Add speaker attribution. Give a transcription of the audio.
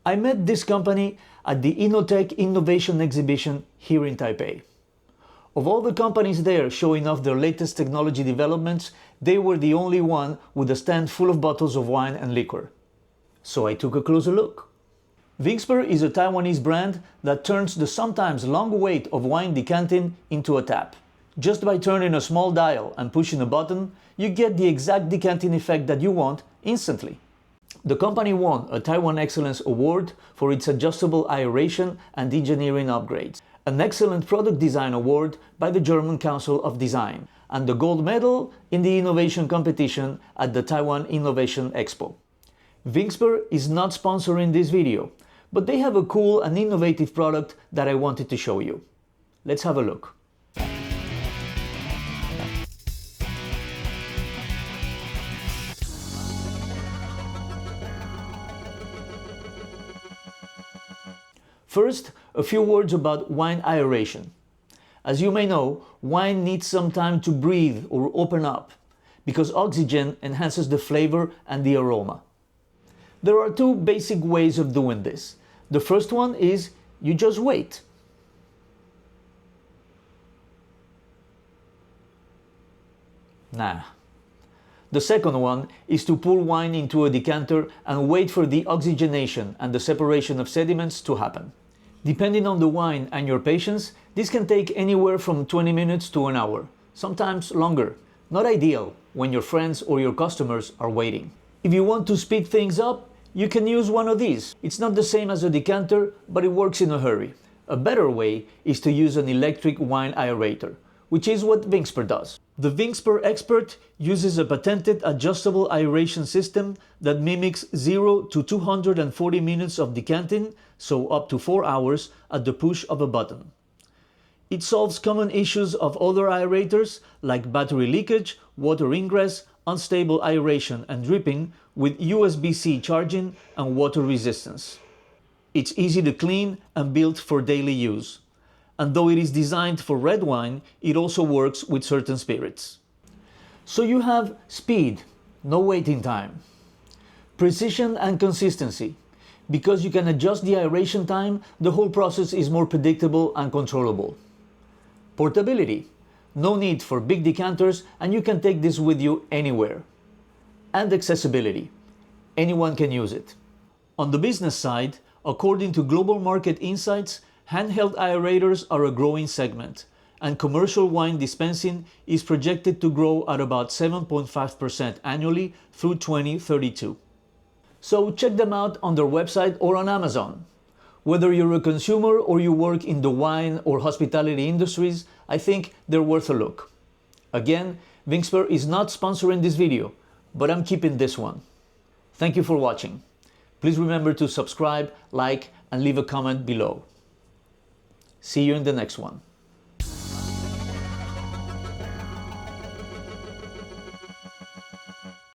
Speaker 1: I met this company at the Innotech Innovation Exhibition here in Taipei. Of all the companies there showing off their latest technology developments, they were the only one with a stand full of bottles of wine and liquor. So I took a closer look. Vinxper is a Taiwanese brand that turns the sometimes long wait of wine decanting into a tap. Just by turning a small dial and pushing a button, you get the exact decanting effect that you want instantly. The company won a Taiwan Excellence Award for its adjustable aeration and engineering upgrades, an Excellent Product Design Award by the German Council of Design, and the gold medal in the innovation competition at the Taiwan Innovation Expo. Vinxper is not sponsoring this video, but they have a cool and innovative product that I wanted to show you. Let's have a look. First, a few words about wine aeration. As you may know, wine needs some time to breathe or open up, because oxygen enhances the flavor and the aroma. There are two basic ways of doing this. The first one is you just wait. Nah. The second one is to pour wine into a decanter and wait for the oxygenation and the separation of sediments to happen. Depending on the wine and your patience, this can take anywhere from 20 minutes to an hour, sometimes longer. Not ideal when your friends or your customers are waiting. If you want to speed things up, you can use one of these. It's not the same as a decanter, but it works in a hurry. A better way is to use an electric wine aerator, which is what Vinxper does. The Vinxper Expert uses a patented adjustable aeration system that mimics 0 to 240 minutes of decanting, so up to 4 hours, at the push of a button. It solves common issues of other aerators like battery leakage, water ingress, unstable aeration and dripping with USB-C charging and water resistance. It's easy to clean and built for daily use. And though it is designed for red wine, it also works with certain spirits. So you have speed, no waiting time. Precision and consistency. Because you can adjust the aeration time, the whole process is more predictable and controllable. Portability. No need for big decanters, and you can take this with you anywhere. And accessibility. Anyone can use it. On the business side, according to Global Market Insights, handheld aerators are a growing segment, and commercial wine dispensing is projected to grow at about 7.5% annually through 2032. So check them out on their website or on Amazon. Whether you're a consumer or you work in the wine or hospitality industries, I think they're worth a look. Again, Vinxper is not sponsoring this video, but I'm keeping this one. Thank you for watching. Please remember to subscribe, like, and leave a comment below. See you in the next one.